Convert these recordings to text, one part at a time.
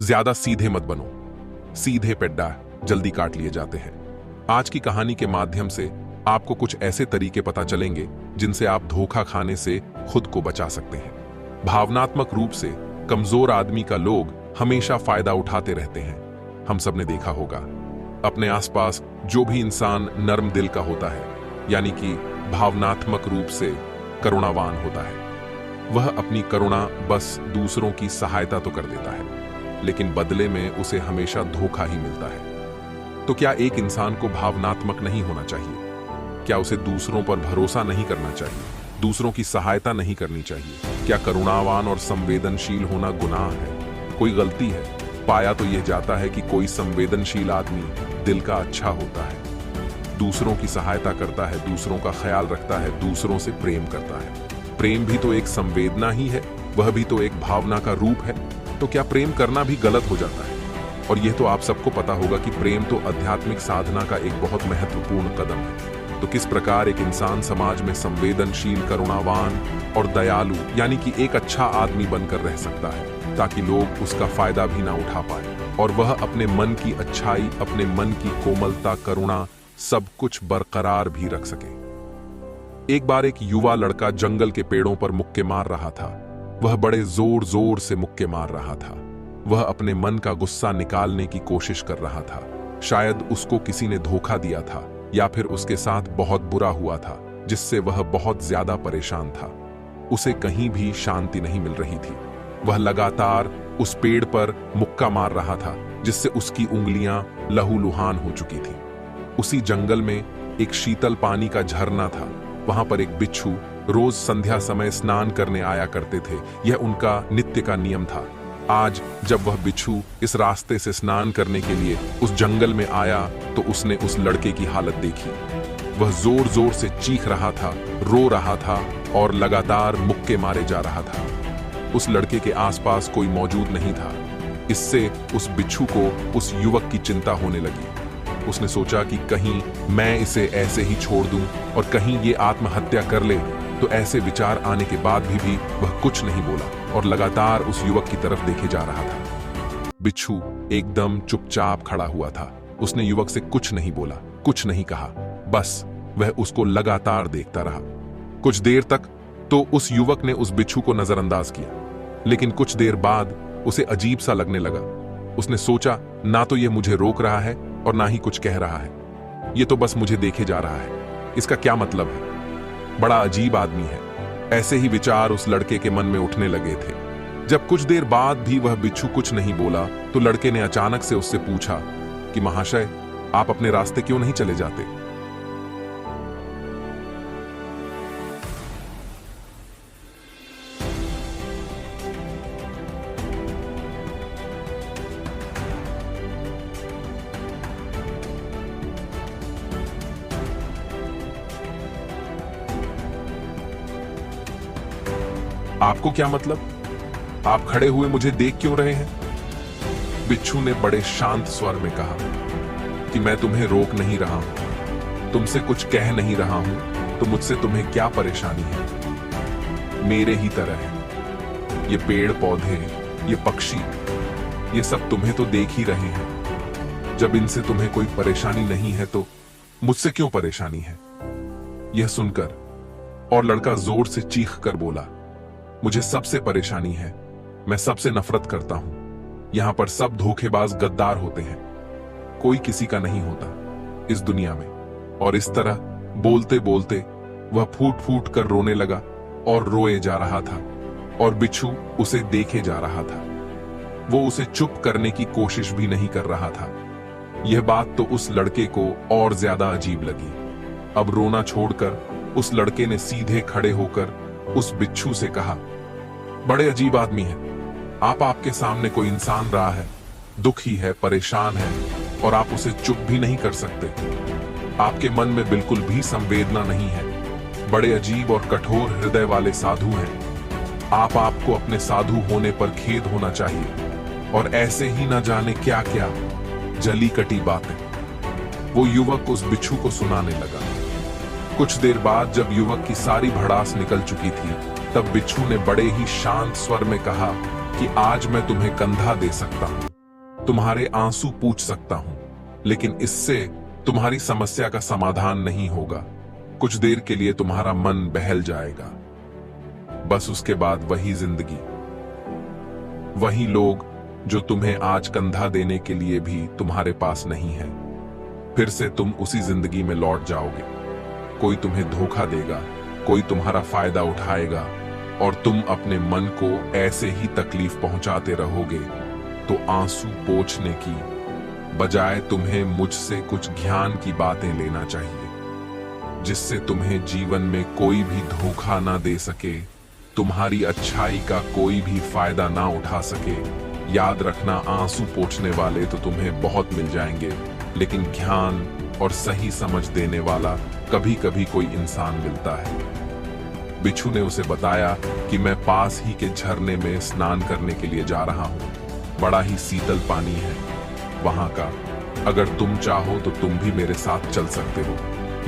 ज्यादा सीधे मत बनो। सीधे पेड्डा जल्दी काट लिए जाते हैं। आज की कहानी के माध्यम से आपको कुछ ऐसे तरीके पता चलेंगे जिनसे आप धोखा खाने से खुद को बचा सकते हैं। भावनात्मक रूप से कमजोर आदमी का लोग हमेशा फायदा उठाते रहते हैं। हम सबने देखा होगा, अपने आसपास जो भी इंसान नर्म दिल का होता है, यानी कि भावनात्मक रूप से करुणावान होता है, वह अपनी करुणा बस दूसरों की सहायता तो कर देता है, लेकिन बदले में उसे हमेशा धोखा ही मिलता है। तो क्या एक इंसान को भावनात्मक नहीं होना चाहिए? क्या उसे दूसरों पर भरोसा नहीं करना चाहिए? दूसरों की सहायता नहीं करनी चाहिए? क्या करुणावान और संवेदनशील होना गुनाह है? कोई गलती है? पाया तो यह जाता है कि कोई संवेदनशील आदमी दिल का अच्छा होता है, दूसरों की सहायता करता है, दूसरों का ख्याल रखता है, दूसरों से प्रेम करता है। प्रेम भी तो एक संवेदना ही है, वह भी तो एक भावना का रूप है। तो क्या प्रेम करना भी गलत हो जाता है? और यह तो आप सबको पता होगा कि प्रेम तो आध्यात्मिक साधना का एक बहुत महत्वपूर्ण कदम है। तो किस प्रकार एक इंसान समाज में संवेदनशील, करुणावान और दयालु यानी कि एक अच्छा आदमी बनकर रह सकता है, ताकि लोग उसका फायदा भी ना उठा पाए और वह अपने मन की अच्छाई, अपने मन की कोमलता, करुणा सब कुछ बरकरार भी रख सके। एक बार एक युवा लड़का जंगल के पेड़ों पर मुक्के मार रहा था। वह बड़े जोर जोर से मुक्के मार रहा था। वह अपने मन का गुस्सा निकालने की कोशिश कर रहा था। शायद उसको किसी ने धोखा दिया था या फिर उसके साथ बहुत बुरा हुआ था, जिससे वह बहुत ज्यादा परेशान था। उसे कहीं भी शांति नहीं मिल रही थी। वह लगातार उस पेड़ पर मुक्का मार रहा था, जिससे उसकी उंगलियां लहूलुहान हो चुकी थी। उसी जंगल में एक शीतल पानी का झरना था। वहां पर एक बिच्छू रोज संध्या समय स्नान करने आया करते थे। यह उनका नित्य का नियम था। आज जब वह बिच्छू इस रास्ते से स्नान करने के लिए उस जंगल में आया, तो उसने उस लड़के की हालत देखी। वह जोर जोर से चीख रहा था, रो रहा था और लगातार मुक्के मारे जा रहा था। उस लड़के के आसपास कोई मौजूद नहीं था। इससे उस बिच्छू को उस युवक की चिंता होने लगी। उसने सोचा कि कहीं मैं इसे ऐसे ही छोड़ दूं और कहीं ये आत्महत्या कर ले। तो ऐसे विचार आने के बाद भी वह कुछ नहीं बोला और लगातार उस युवक की तरफ देखे जा रहा था। बिच्छू एकदम चुपचाप खड़ा हुआ था। उसने युवक से कुछ नहीं बोला, कुछ नहीं कहा, बस वह उसको लगातार देखता रहा। कुछ देर तक तो उस युवक ने उस बिच्छू को नजरअंदाज किया, लेकिन कुछ देर बाद उसे अजीब सा लगने लगा। उसने सोचा, ना तो ये मुझे रोक रहा है और ना ही कुछ कह रहा है, ये तो बस मुझे देखे जा रहा है। इसका क्या मतलब है? बड़ा अजीब आदमी है। ऐसे ही विचार उस लड़के के मन में उठने लगे थे। जब कुछ देर बाद भी वह बिच्छू कुछ नहीं बोला, तो लड़के ने अचानक से उससे पूछा कि महाशय, आप अपने रास्ते क्यों नहीं चले जाते? आपको क्या मतलब? आप खड़े हुए मुझे देख क्यों रहे हैं? बिच्छू ने बड़े शांत स्वर में कहा कि मैं तुम्हें रोक नहीं रहा हूं, तुमसे कुछ कह नहीं रहा हूं, तो मुझसे तुम्हें क्या परेशानी है? मेरे ही तरह है। ये पेड़ पौधे, ये पक्षी, ये सब तुम्हें तो देख ही रहे हैं। जब इनसे तुम्हें कोई परेशानी नहीं है, तो मुझसे क्यों परेशानी है? यह सुनकर और लड़का जोर से चीख कर बोला, मुझे सबसे परेशानी है। मैं सबसे नफरत करता हूं। यहां पर सब धोखेबाज गद्दार होते हैं। कोई किसी का नहीं होता इस दुनिया में। और इस तरह बोलते बोलते वह फूट फूट कर रोने लगा और रोए जा रहा था और बिच्छू उसे देखे जा रहा था। वो उसे चुप करने की कोशिश भी नहीं कर रहा था। यह बात तो उस लड़के को और ज्यादा अजीब लगी। अब रोना छोड़कर उस लड़के ने सीधे खड़े होकर उस बिच्छू से कहा, बड़े अजीब आदमी है आप। आपके सामने कोई इंसान रहा है, दुखी है, परेशान है, और आप उसे चुप भी नहीं कर सकते। आपके मन में बिल्कुल भी संवेदना नहीं है। बड़े अजीब और कठोर हृदय वाले साधु हैं आप। आपको अपने साधु होने पर खेद होना चाहिए और ऐसे ही न जाने क्या क्या जली कटी बातें वो युवक उस बिच्छू को सुनाने लगा। कुछ देर बाद जब युवक की सारी भड़ास निकल चुकी थी, तब बिच्छू ने बड़े ही शांत स्वर में कहा कि आज मैं तुम्हें कंधा दे सकता हूं। तुम्हारे आंसू पूछ सकता हूं, लेकिन इससे तुम्हारी समस्या का समाधान नहीं होगा। कुछ देर के लिए तुम्हारा मन बहल जाएगा, बस उसके बाद वही जिंदगी, वही लोग जो तुम्हें आज कंधा देने के लिए भी तुम्हारे पास नहीं है। फिर से तुम उसी जिंदगी में लौट जाओगे। कोई तुम्हें धोखा देगा, कोई तुम्हारा फायदा उठाएगा, और तुम अपने मन को ऐसे ही तकलीफ पहुंचाते रहोगे। तो आंसू पोंछने की बजाय तुम्हें मुझसे कुछ ज्ञान की बातें लेना चाहिए, जिससे तुम्हें जीवन में कोई भी धोखा ना दे सके, तुम्हारी अच्छाई का कोई भी फायदा ना उठा सके। याद रखना, आंसू पोंछने वाले तो तुम्हें बहुत मिल जाएंगे, लेकिन ज्ञान और सही समझ देने वाला कभी कभी कोई इंसान मिलता है। बिच्छू ने उसे बताया कि मैं पास ही के झरने में स्नान करने के लिए जा रहा हूं। बड़ा ही शीतल पानी है वहां का। अगर तुम चाहो तो तुम भी मेरे साथ चल सकते हो।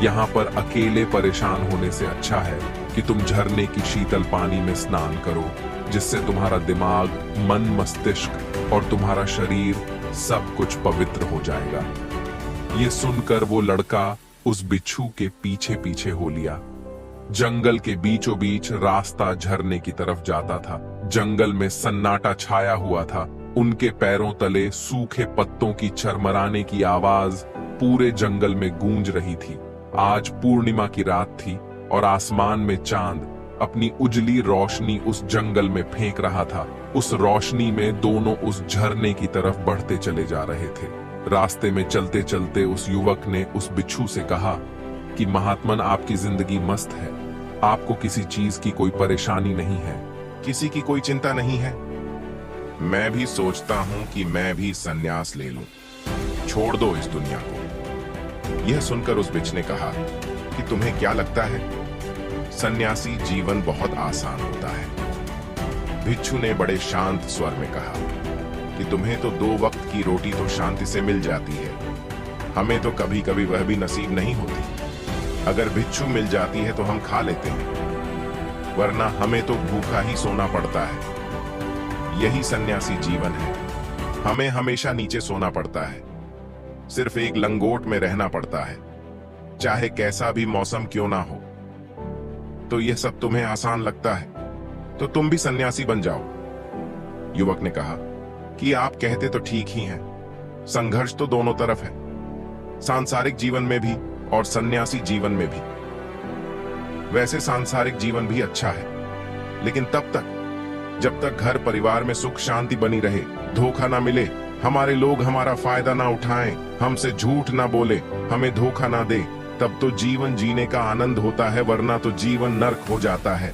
यहाँ पर अकेले परेशान होने से अच्छा है कि तुम झरने की शीतल पानी में स्नान करो, जिससे तुम्हारा दिमाग, मन, मस्तिष्क और तुम्हारा शरीर सब कुछ पवित्र हो जाएगा। ये सुनकर वो लड़का उस बिच्छू के पीछे पीछे हो लिया। जंगल के बीचों बीच रास्ता झरने की तरफ जाता था। जंगल में सन्नाटा छाया हुआ था। उनके पैरों तले सूखे पत्तों की चरमराने की आवाज पूरे जंगल में गूंज रही थी। आज पूर्णिमा की रात थी और आसमान में चांद अपनी उजली रोशनी उस जंगल में फेंक रहा था। उस रोशनी में दोनों उस झरने की तरफ बढ़ते चले जा रहे थे। रास्ते में चलते चलते उस युवक ने उस बिच्छू से कहा कि महात्मन, आपकी जिंदगी मस्त है, आपको किसी चीज की कोई परेशानी नहीं है, किसी की कोई चिंता नहीं है। मैं भी सोचता हूं कि मैं भी संन्यास ले लूं, छोड़ दो इस दुनिया को। यह सुनकर उस बिच्छू ने कहा कि तुम्हें क्या लगता है, सन्यासी जीवन बहुत आसान होता है। बिच्छू ने बड़े शांत स्वर में कहा कि तुम्हें तो 2 वक्त की रोटी तो शांति से मिल जाती है, हमें तो कभी कभी वह भी नसीब नहीं होती। अगर बिच्छू मिल जाती है तो हम खा लेते हैं, वरना हमें तो भूखा ही सोना पड़ता है। यही सन्यासी जीवन है, हमें हमेशा नीचे सोना पड़ता है, सिर्फ एक लंगोट में रहना पड़ता है, चाहे कैसा भी मौसम क्यों ना हो। तो यह सब तुम्हें आसान लगता है, तो तुम भी सन्यासी बन जाओ। युवक ने कहा कि आप कहते तो ठीक ही हैं, संघर्ष तो दोनों तरफ है, सांसारिक जीवन में भी और सन्यासी जीवन में भी। वैसे सांसारिक जीवन भी अच्छा है, लेकिन तब तक जब तक घर परिवार में सुख शांति बनी रहे, धोखा ना मिले, हमारे लोग हमारा फायदा ना उठाएं, हमसे झूठ ना बोले, हमें धोखा ना दे, तब तो जीवन जीने का आनंद होता है, वरना तो जीवन नर्क हो जाता है।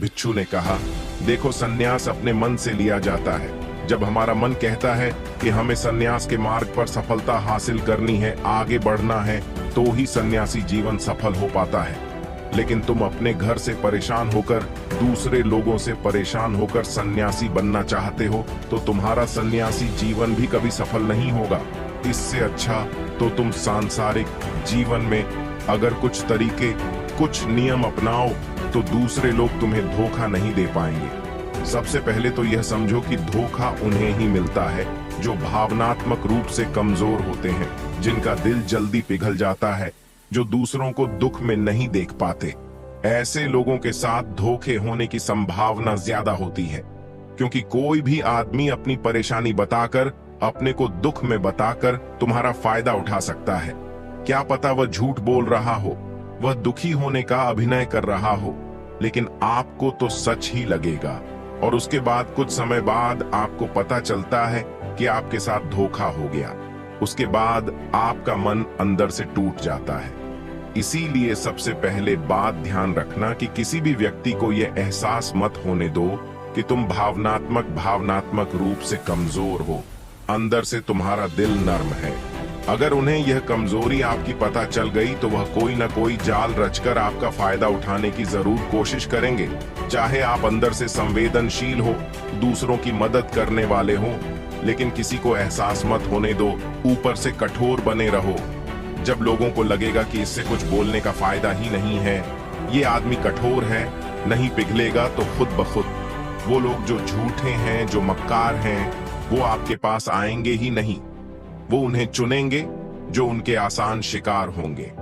बिच्छू ने कहा, देखो, सन्यास अपने मन से लिया जाता है। जब हमारा मन कहता है कि हमें सन्यास के मार्ग पर सफलता हासिल करनी है, आगे बढ़ना है, तो ही सन्यासी जीवन सफल हो पाता है। लेकिन तुम अपने घर से परेशान होकर, दूसरे लोगों से परेशान होकर सन्यासी बनना चाहते हो, तो तुम्हारा सन्यासी जीवन भी कभी सफल नहीं होगा। इससे अच्छा तो तुम सांसारिक जीवन में अगर कुछ तरीके, कुछ नियम अपनाओ, तो दूसरे लोग तुम्हें धोखा नहीं दे पाएंगे। सबसे पहले तो यह समझो कि धोखा उन्हें ही मिलता है जो भावनात्मक रूप से कमजोर होते हैं, जिनका दिल जल्दी पिघल जाता है, जो दूसरों को दुख में नहीं देख पाते। ऐसे लोगों के साथ धोखे होने की संभावना ज्यादा होती है, क्योंकि कोई भी आदमी अपनी परेशानी बताकर, अपने को दुख में बताकर तुम्हारा फायदा उठा सकता है। क्या पता वह झूठ बोल रहा हो, वह दुखी होने का अभिनय कर रहा हो, लेकिन आपको तो सच ही लगेगा, और उसके बाद कुछ समय बाद आपको पता चलता है कि आपके साथ धोखा हो गया। उसके बाद आपका मन अंदर से टूट जाता है। इसीलिए सबसे पहले बात ध्यान रखना कि किसी भी व्यक्ति को यह एहसास मत होने दो कि तुम भावनात्मक रूप से कमजोर हो। अंदर से तुम्हारा दिल नर्म है। अगर उन्हें यह कमजोरी आपकी पता चल गई तो वह कोई ना कोई जाल रचकर आपका फायदा उठाने की जरूर कोशिश करेंगे। चाहे आप अंदर से संवेदनशील हो, दूसरों की मदद करने वाले हो, लेकिन किसी को एहसास मत होने दो, ऊपर से कठोर बने रहो। जब लोगों को लगेगा कि इससे कुछ बोलने का फायदा ही नहीं है, ये आदमी कठोर है, नहीं पिघलेगा, तो खुद ब खुद वो लोग जो झूठे हैं, जो मक्कार हैं, वो आपके पास आएंगे ही नहीं। वो उन्हें चुनेंगे जो उनके आसान शिकार होंगे।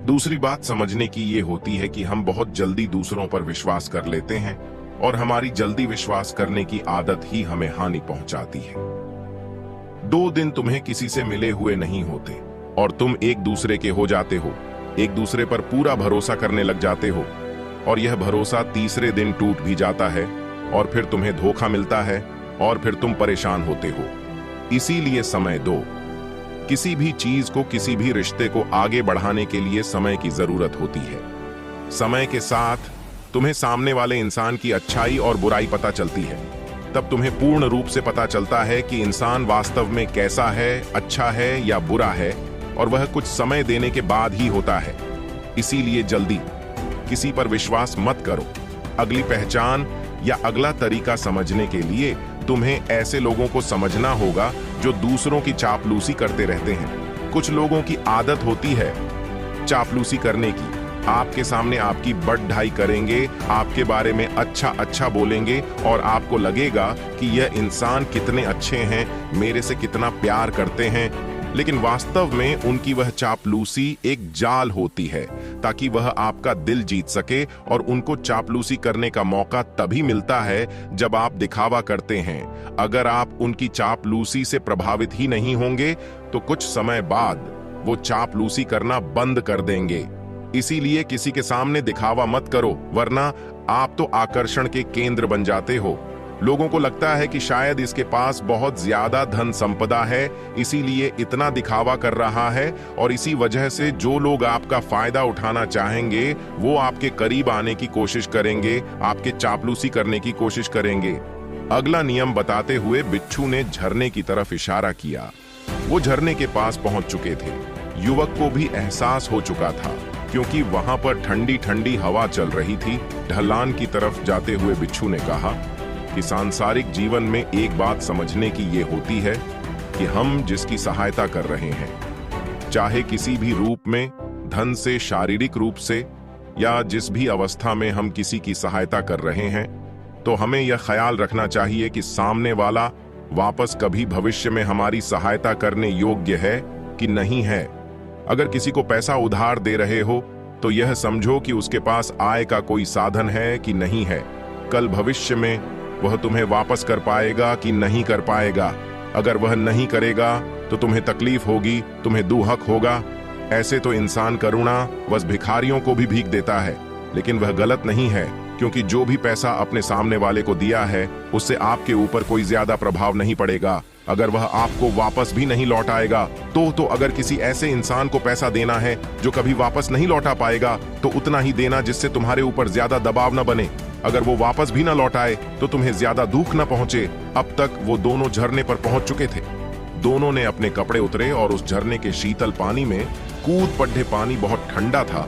दूसरी बात समझने की ये होती है कि हम बहुत जल्दी दूसरों पर विश्वास कर लेते हैं और हमारी जल्दी विश्वास करने की आदत ही हमें हानि पहुंचाती है। 2 दिन तुम्हें किसी से मिले हुए नहीं होते और तुम एक दूसरे के हो जाते हो, एक दूसरे पर पूरा भरोसा करने लग जाते हो और यह भरोसा तीसरे दिन टूट भी जाता है और फिर तुम्हें धोखा मिलता है और फिर तुम परेशान होते हो। इसीलिए समय दो। किसी भी चीज को, किसी भी रिश्ते को आगे बढ़ाने के लिए समय की जरूरत होती है। समय के साथ तुम्हें सामने वाले इंसान की अच्छाई और बुराई पता चलती है। तब तुम्हें पूर्ण रूप से पता चलता है कि इंसान वास्तव में कैसा है, अच्छा है या बुरा है, और वह कुछ समय देने के बाद ही होता है। इसीलिए जल्दी किसी पर विश्वास मत करो। अगली पहचान या अगला तरीका समझने के लिए तुम्हें ऐसे लोगों को समझना होगा जो दूसरों की चापलूसी करते रहते हैं। कुछ लोगों की आदत होती है चापलूसी करने की। आपके सामने आपकी बढ़-ढाई करेंगे, आपके बारे में अच्छा अच्छा बोलेंगे और आपको लगेगा कि यह इंसान कितने अच्छे हैं, मेरे से कितना प्यार करते हैं। लेकिन वास्तव में उनकी वह चापलूसी एक जाल होती है ताकि वह आपका दिल जीत सके, और उनको चापलूसी करने का मौका तभी मिलता है जब आप दिखावा करते हैं। अगर आप उनकी चापलूसी से प्रभावित ही नहीं होंगे तो कुछ समय बाद वो चापलूसी करना बंद कर देंगे। इसीलिए किसी के सामने दिखावा मत करो, वरना आप तो आकर्षण के केंद्र बन जाते हो। लोगों को लगता है कि शायद इसके पास बहुत ज्यादा धन संपदा है, इसीलिए इतना दिखावा कर रहा है, और इसी वजह से जो लोग आपका फायदा उठाना चाहेंगे वो आपके करीब आने की कोशिश करेंगे, आपके चापलूसी करने की कोशिश करेंगे। अगला नियम बताते हुए बिच्छू ने झरने की तरफ इशारा किया। वो झरने के पास पहुंच चुके थे। युवक को भी एहसास हो चुका था क्योंकि वहां पर ठंडी ठंडी हवा चल रही थी। ढलान की तरफ जाते हुए बिच्छू ने कहा कि सांसारिक जीवन में एक बात समझने की ये होती है कि हम जिसकी सहायता कर रहे हैं, चाहे किसी भी रूप में, धन से, शारीरिक रूप से, या जिस भी अवस्था में हम किसी की सहायता कर रहे हैं, तो हमें यह ख्याल रखना चाहिए कि सामने वाला वापस कभी भविष्य में हमारी सहायता करने योग्य है कि नहीं है। अगर किसी को पैसा उधार दे रहे हो तो यह समझो कि उसके पास आय का कोई साधन है कि नहीं है। कल भविष्य में वह तुम्हें वापस कर पाएगा कि नहीं कर पाएगा। अगर वह नहीं करेगा तो तुम्हें तकलीफ होगी, तुम्हें दुहक होगा। ऐसे तो इंसान करुणा बस भिखारियों को भी भीख देता है, लेकिन वह गलत नहीं है, क्योंकि जो भी पैसा अपने सामने वाले को दिया है उससे आपके ऊपर कोई ज्यादा प्रभाव नहीं पड़ेगा। अगर वह आपको वापस भी नहीं लौटाएगा तो अगर किसी ऐसे इंसान को पैसा देना है जो कभी वापस नहीं लौटा पाएगा तो उतना ही देना जिससे तुम्हारे ऊपर ज्यादा दबाव न बने। अगर वो वापस भी न लौटाए तो तुम्हें ज्यादा दुख न पहुंचे। अब तक वो दोनों झरने पर पहुंच चुके थे। दोनों ने अपने कपड़े उतरे और उस झरने के शीतल पानी में कूद पड़े। पानी बहुत ठंडा था